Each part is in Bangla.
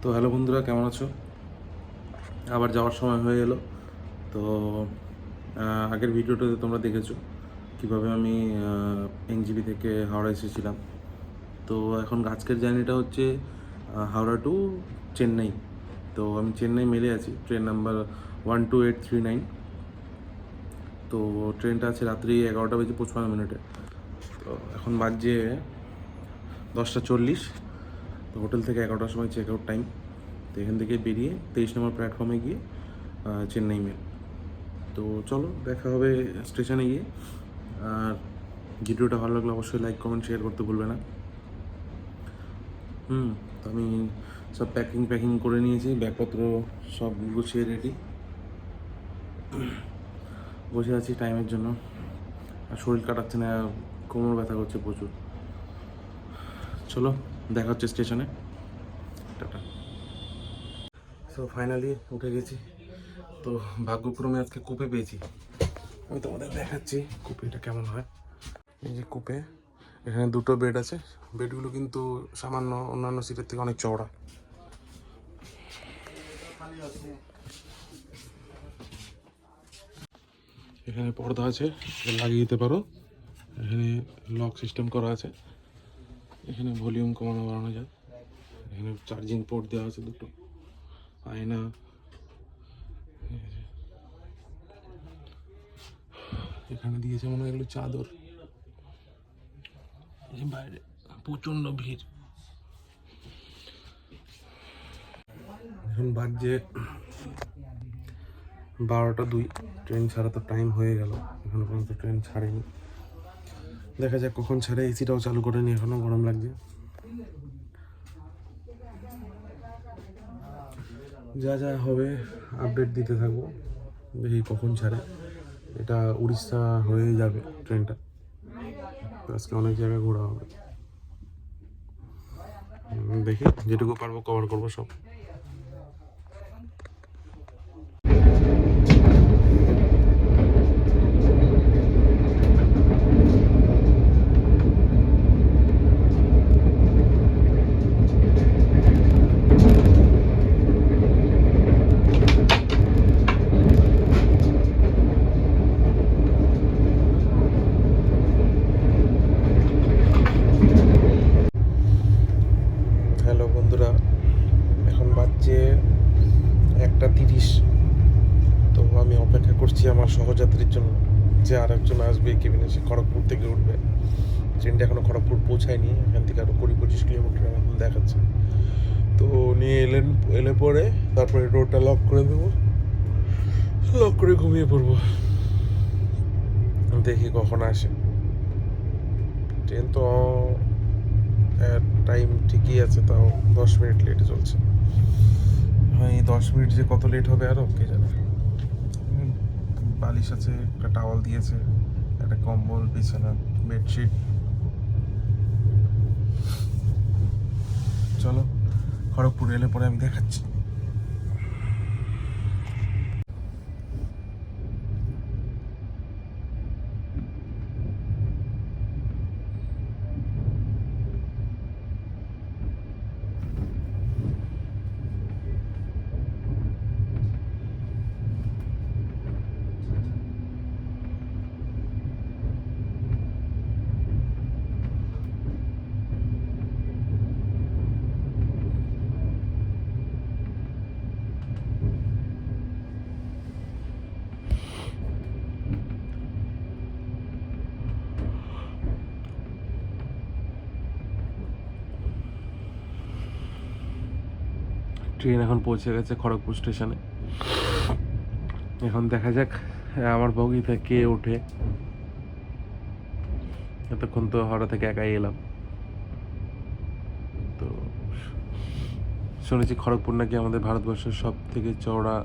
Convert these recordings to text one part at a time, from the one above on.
তো হ্যালো বন্ধুরা, কেমন আছো? আবার যাওয়ার সময় হয়ে এলো। তো আগের ভিডিওটাতে তোমরা দেখেছো কীভাবে আমি এনজিবি থেকে হাওড়া এসেছিলাম। তো এখন আজকের জার্নিটা হচ্ছে হাওড়া টু চেন্নাই। তো আমি চেন্নাই মেলে আছি, ট্রেন নাম্বার 12839। তো ট্রেনটা আছে রাত্রি 11:55। তো এখন বাজে 10:40। তো হোটেল থেকে 11টার সময় চেক আউট টাইম। তো এখান থেকে বেরিয়ে 23 নম্বর প্ল্যাটফর্মে গিয়ে চেন্নাই মেল। তো চলো দেখা হবে স্টেশনে গিয়ে। আর ভিডিওটা ভালো লাগলে অবশ্যই লাইক কমেন্ট শেয়ার করতে ভুলবে না। তো আমি সব প্যাকিং করে নিয়েছি, ব্যাগপত্র সব গুছিয়ে রেডি, বসে আছি টাইমের জন্য। আর শরীর কাটাচ্ছে না, কোমর ব্যথা করছে প্রচুর। চলো দেখা হচ্ছে স্টেশনে। টাটা। সো ফাইনালি উঠে গেছি। তো ভাগ্যক্রমে আজকে কুপে পেয়েছি। আমি তোমাদের দেখাচ্ছি কুপেটা কেমন হয়। এই যে কুপে, এখানে দুটো বেড আছে। বেডগুলো কিন্তু সামান্য অন্যান্য সিটের থেকে অনেক চওড়া। এখানে পর্দা আছে, লাগিয়ে দিতে পারো। এখানে লক সিস্টেম করা আছে। এখানে ভলিউম কমানো বাড়ানো যায়। এখানে চার্জিং পোর্ট দেওয়া আছে দুটো, আয়না। এখানে দিয়েছে মনে হয় এগুলো চাদর। বাইরে প্রচণ্ড ভিড়। এখন বাজে 12টা 2। ট্রেন ছাড়া তো টাইম হয়ে গেল, এখনো পর্যন্ত ট্রেন ছাড়েনি। দেখা যাক কখন ছাড়ে। এসিটাও চালু করেনি, এখনো গরম লাগছে। যা যা হবে আপডেট দিতে থাকবো, দেখি কখন ছাড়ে। এটা উড়িষ্যা হয়ে যাবে ট্রেনটা। আজকে অনেক জায়গায় ঘোরা হবে, দেখি যেটুকু পারবো কভার করবো সব। হ্যালো বন্ধুরা, এখন বাজছে 1:30। তো আমি অপেক্ষা করছি আমার সহযাত্রীর জন্য, যে আর একজন আসবে কেবিনে, সে খড়গপুর থেকে উঠবে। ট্রেনটা এখনো খড়গপুর পৌঁছায়নি, এখান থেকে আরও 20-25 কিলোমিটার মতন দেখাচ্ছে। তো নিয়ে এলে পরে তারপরে রোডটা লক করে দেবো, লক করে ঘুমিয়ে পড়বো। দেখি কখন আসে ট্রেন। তো টাইম ঠিকই আছে, তাও 10 মিনিট লেটে চলছে। হ্যাঁ, এই 10 মিনিট যে কত লেট হবে আরও কে জানে। বালিশ আছে, একটা টাওয়াল দিয়েছে, একটা কম্বল, বিছানা, বেডশিট। চলো খড়গপুর এলে পরে আমি দেখাচ্ছি। ট্রেন এখন পৌঁছে গেছে খড়গপুর স্টেশনে। এখন দেখা যাক আমার বগিতে কে ওঠে। এতক্ষণ তো হাওড়া থেকে একাই এলাম। তো শুনেছি খড়গপুর নাকি আমাদের ভারতবর্ষের সব থেকে চওড়া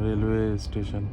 রেলওয়ে স্টেশন।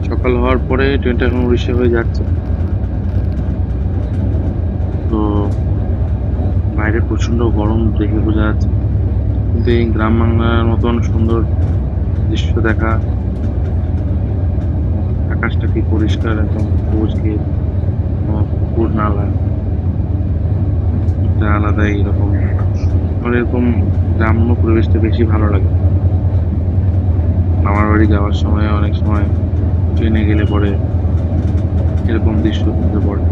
সকাল হওয়ার পরে ট্রেনটা এখন উড়িষ্যা হয়ে যাচ্ছে। তো বাইরে প্রচন্ড গরম দেখে বোঝা যাচ্ছে, কিন্তু এই গ্রাম বাংলার মতন সুন্দর দৃশ্য দেখা, আকাশটা কি পরিষ্কার, একদম সবুজ ক্ষেত, পুকুর নালা, একটা আলাদাই এরকম। আমার এরকম গ্রাম্য পরিবেশটা বেশি ভালো লাগে। মামার বাড়ি যাওয়ার সময় অনেক সময় ট্রেনে গেলে পরে এরকম দৃশ্য চোখে পড়ে।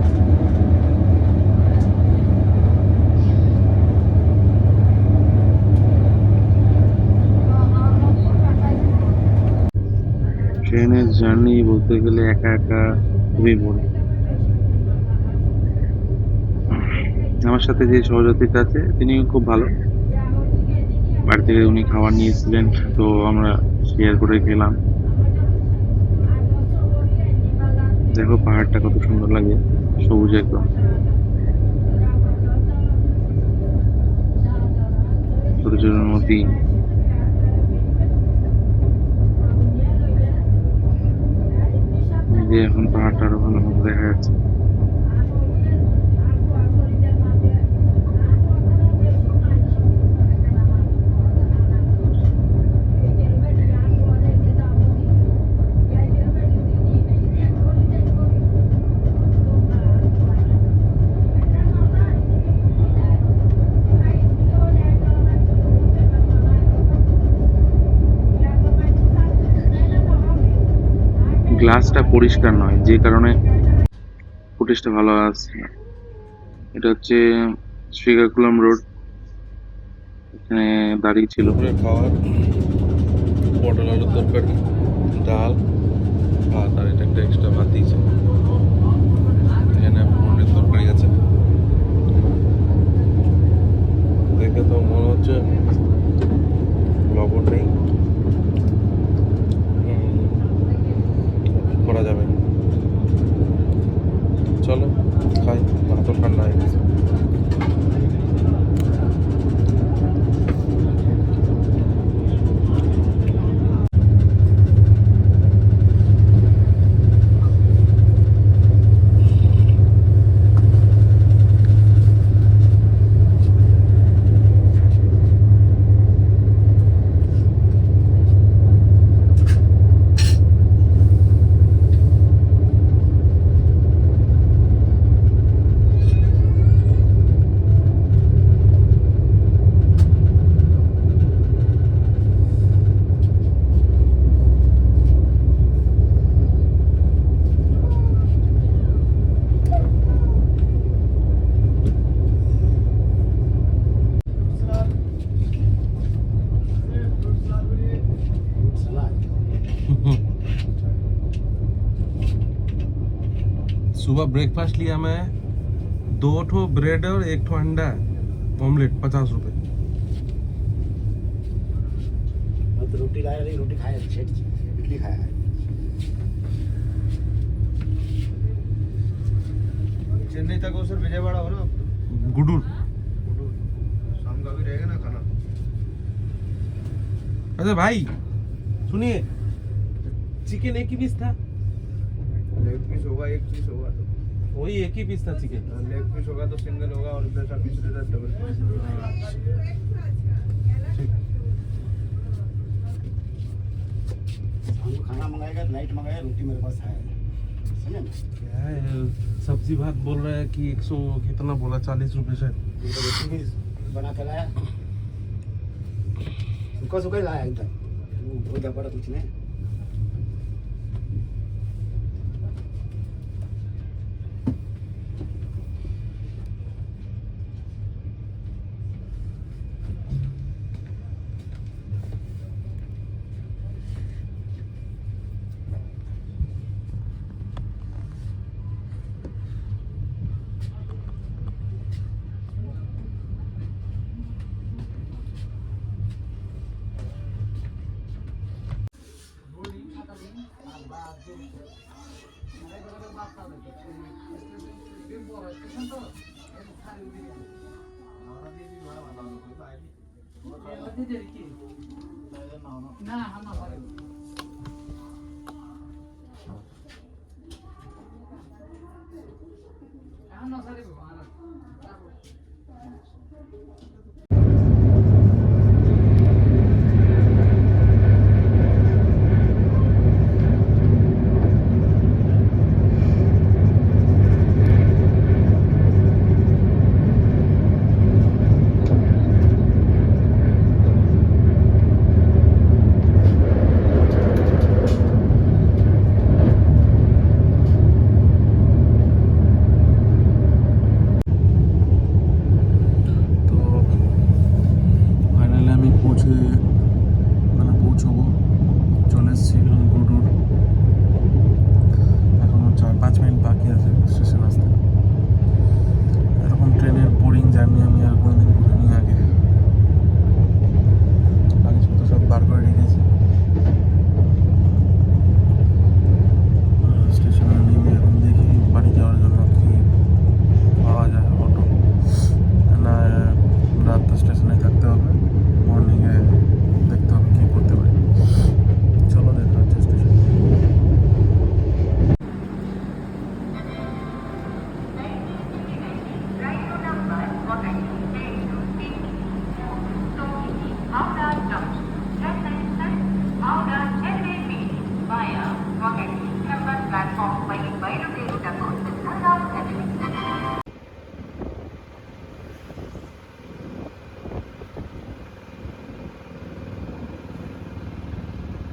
ট্রেনের জার্নি বলতে গেলে একা একা খুবই বোরিং। আমার সাথে যে সহযাত্রীটা আছে তিনি খুব ভালো, বাড়ি থেকে উনি খাবার নিয়েছিলেন, তো আমরা শেয়ার করে খেলাম। দেখো পাহাড়টা কত সুন্দর লাগে, সবুজ একদম, ছোট ছোট নদী। যে এখন পাহাড়টা আরো ভালো মতো দেখা যাচ্ছে। গ্লাসটা পরিষ্কার নয়, যে কারণে ফুটেজটা ভালো আসছে না। এটা হচ্ছে শ্রীকাকুলাম রোড, এখানে দাঁড়িয়ে ছিল খাওয়ার, পটল আলুর তরকারি, ডাল, ভাত, আর এটা একটা এক্সট্রা ভাত দিয়েছে। এখানে পনিরের তরকারি আছে, দেখে তো মনে হচ্ছে লবণ নেই, করা যাবে। চলো খাই, ভাতও ঠান্ডা হয়ে গেছে। सुबह ब्रेकफास्ट लिया मैं 2 ठो ब्रेड और 1 ठो अंडा ऑमलेट 50 रुपए। तो रोटी लाया नहीं, रोटी खाया, इडली खाया है। चेन्नई तक हो सर, विजयवाड़ा हो ना गुडूर। शाम का भी रहेगा ना खाना। अच्छा भाई सुनिए, चिकन एक ही पीस था? लेग पीस होगा, एक पीस होगा तो वही एक ही पीस था चिकन। लेग पीस होगा तो सिंगल होगा, और इधर का पीस इधर डबल पीस। शाम को खाना मंगाएगा, नाइट मंगाएगा, रोटी मेरे पास है, समझे ना? क्या है, सब्जी भात बोल रहा है कि 100 कितना बोला, 40 रुपए से। तो रोटी भी बना के लाया, सूखा सूखा ही लाया एकदम, वो दबड़ा कुछ नहीं।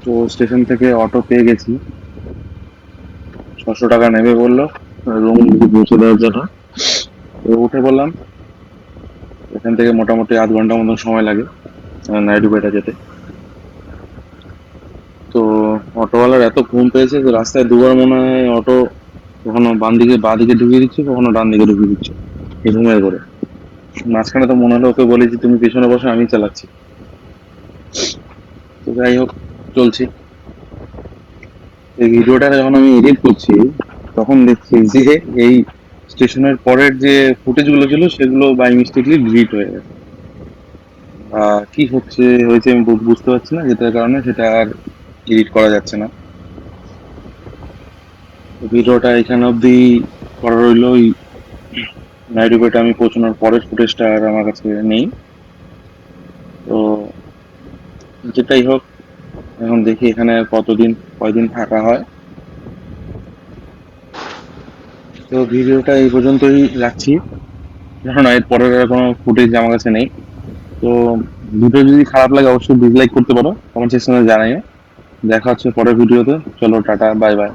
তো স্টেশন থেকে অটো পেয়ে গেছি, 600 টাকা নেবে বললো রুম পৌঁছে দেওয়ার জন্য। তো উঠে বললাম, এখান থেকে মোটামুটি আধ ঘন্টা মতন সময় লাগে নাইডুপেটা যেতে। তো অটোওয়ালার এত ঘুম পেয়েছে যে রাস্তায় দুবার মনে হয় অটো কখনো বাঁ দিকে ঢুকিয়ে দিচ্ছে, কখনো ডান দিকে ঢুকিয়ে দিচ্ছে এই ঘুমের করে। মাঝখানে তো মনে হলো ওকে বলেছি তুমি পেছনে বসে, আমি চালাচ্ছি। তো যাই হোক, চলছি। এই ভিডিওটা যখন আমি এডিট করছি তখন দেখছি যে এই স্টেশনের পরের যে ফুটেজ গুলো ছিল সেগুলো বাই মিস্টেকলি ডিলিট হয়ে গেছে। কি হয়েছে আমি বুঝতে পারছি না, যেটার কারণে সেটা আর এডিট করা যাচ্ছে না। ভিডিওটা এখানে অবধি করা রইলো। ওই নাইডুপেটা আমি পৌঁছানোর পরের ফুটেজটা আর আমার কাছে নেই। তো যেটাই হোক, এখন দেখি এখানে কয়দিন থাকা হয়। তো ভিডিওটা এই পর্যন্তই রাখছি, কারণ এর পরের কোনো ফুটেজ আমার কাছে নেই। তো ভিডিও যদি খারাপ লাগে অবশ্যই ডিসলাইক করতে পারো, কমেন্ট সেকশনে জানাইও। দেখা হচ্ছে পরের ভিডিওতে। চলো টাটা, বাই বাই।